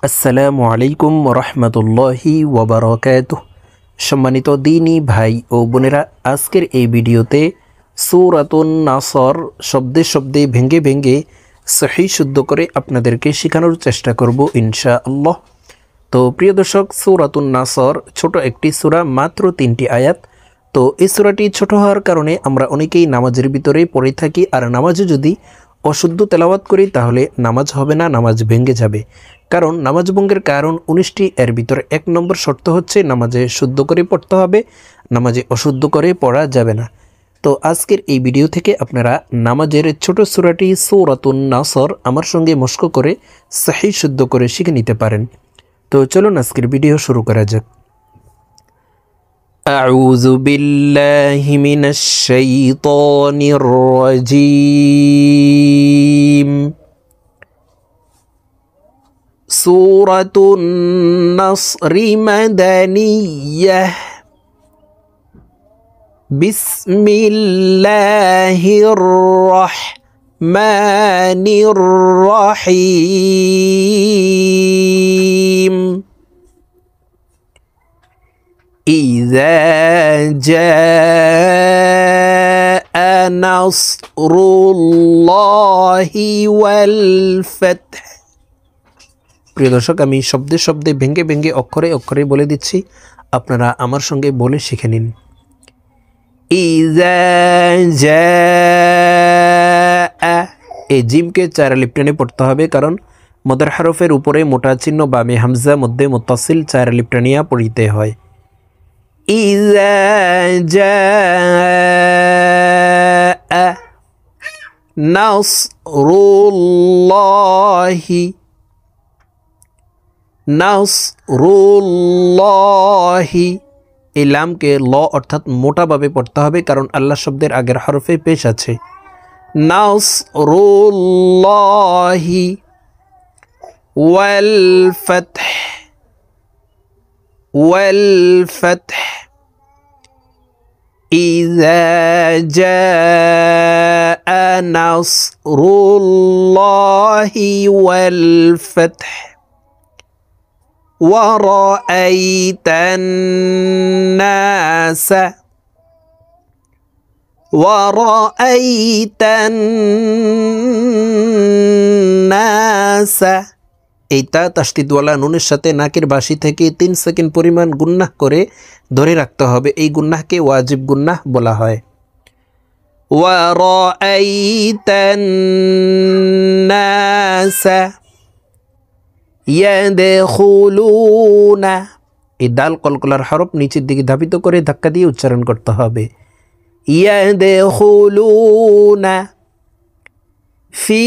আসসালামু আলাইকুম রহমতুল্লাহি ওয়াবারাকাতুহ। সম্মানিত দিনী ভাই ও বোনেরা, আজকের এই ভিডিওতে সূরাতুন নাসর শব্দে শব্দে ভেঙ্গে ভেঙ্গে সহি শুদ্ধ করে আপনাদেরকে শেখানোর চেষ্টা করব ইনশাআল্লাহ। তো প্রিয় দর্শক, সূরাতুন নাসর ছোট একটি সূরা, মাত্র 3টি আয়াত। তো এই সূরাটি ছোট হওয়ার কারণে আমরা অনেকেই নামাজের ভিতরে পড়ে থাকি, আর নামাজে যদি অশুদ্ধ তেলাওয়াত করি তাহলে নামাজ হবে না, নামাজ ভেঙে যাবে। কারণ নামাজ ভঙ্গের কারণ 19টি, এর ভিতরে 1 নম্বর শর্ত হচ্ছে নামাজে শুদ্ধ করে পড়তে হবে, নামাজে অশুদ্ধ করে পড়া যাবে না। তো আজকের এই ভিডিও থেকে আপনারা নামাজের ছোট সূরাটি সূরাতুন নাসর আমার সঙ্গে মশক করে সহি শুদ্ধ করে শিখে নিতে পারেন। তো চলুন আজকের ভিডিও শুরু করা যাক। আউযু বিল্লাহি মিনাশ শাইতানির রাজীম। সূরাতুন নাসর মাদানিয়াহ। বিসমিল্লাহির রাহমানির রাহিম। إذا جاء نصر الله والفتح। প্রিয় দর্শক, আমি শব্দে শব্দে ভেঙ্গে ভেঙ্গে অক্ষরে অক্ষরে বলে দিচ্ছি, আপনারা আমার সঙ্গে বলে শিখে নিন। ইযা জাআ, এই জিমকে 4 আলিফ টেনে পড়তে হবে, কারণ মদের হরফের উপরে মোটা চিহ্ন বামে হামজা, মধ্যে মুত্তাসিল 4 আলিফ টানিয়া পড়িতে হয়। ইযা জাআ নাসরুল্লাহি। নাসরুল্লাহি, এই লামকে ল অর্থাৎ মোটাভাবে পড়তে হবে, কারণ আল্লাহ শব্দের আগের হরফে পেশ আছে। নাসরুল্লাহি ওয়াল ফাতহ। ওয়াল ফাতহ। إذا جاء نصر الله والفتح ورأيت الناس এইটা তাসদিদওয়ালা নুনের সাথে নাকের বাসি থেকে 3 সেকেন্ড পরিমাণ গুন্নাহ করে ধরে রাখতে হবে। এই গুন্নাহকে ওয়াজিব গুন্নাহ বলা হয়। ওয়ারাআইতান নাস ইয়াদখুলুনা, এই দাল কলকলার হরফ নিচের দিকে ধাবিত করে ধাক্কা দিয়ে উচ্চারণ করতে হবে। ইয়াদখুলুনা ফি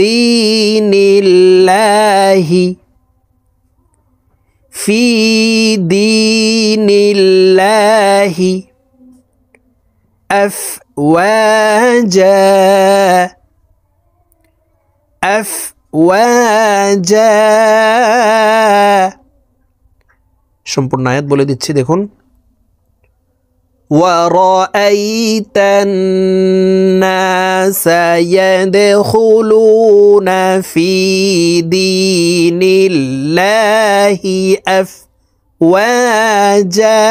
দীনিল্লাহি। ফি দীনিল্লাহি আফওয়াজা। আফওয়াজা। সম্পূর্ণ আয়াত বলে দিচ্ছি, দেখুন। وَرَأَيْتَ النَّاسَ يَدْخُلُونَ فِي دِينِ اللَّهِ أَفْوَاجًا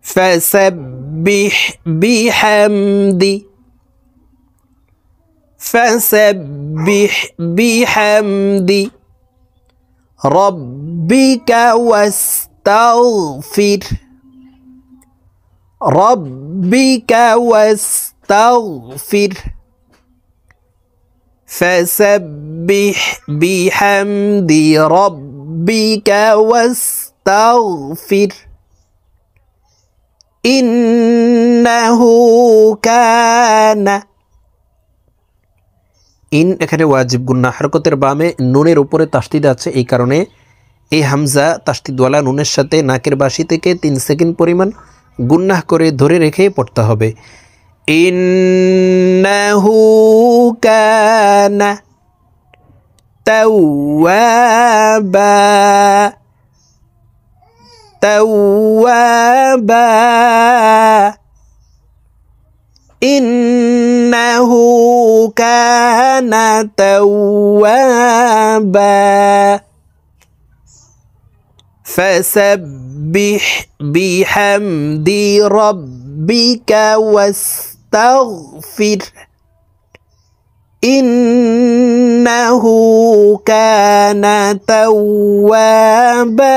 فَسَبِّحْ بِحَمْدِ رَبِّكَ واستغفر فسبح بحمد ربك واستغفر إنه كان। ইন এখানে ওয়াজিব গুন্নাহ, হরকতের বামে নুনের উপরে তাসদিদ আছে, এই কারণে এই হামজা তাসদিদওয়ালা নুনের সাথে নাকের বাসি থেকে 3 সেকেন্ড পরিমাণ গুন্নাহ করে ধরে রেখে পড়তে হবে। ইন্নাহু কানা তাওয়াবা। তাওয়াবা। إنه كان توابا فسبح بحمد ربك واستغفر إنه كان توابا।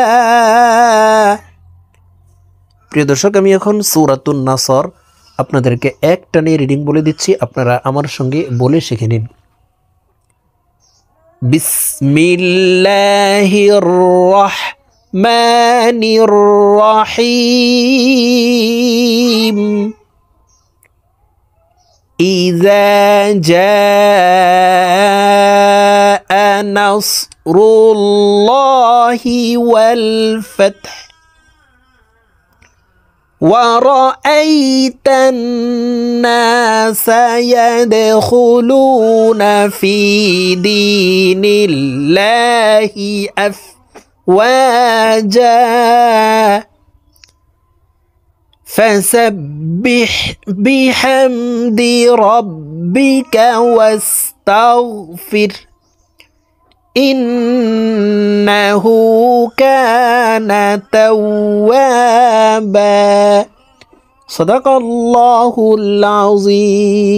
প্রিয় দর্শক, আমি এখন সূরাতুন নাসর আপনাদেরকে এক টানে রিডিং বলে দিচ্ছি, আপনারা আমার সঙ্গে বলে শিখে নিন। বিসমিল্লাহির রাহমানির রাহিম। ইযা জাআ নাসরুল্লাহি ওয়াল ফাতহ ورأيت الناس يدخلون في دين الله أفواجا فسبح بحمد ربك واستغفر إنه كان توابا। صدق الله العظيم।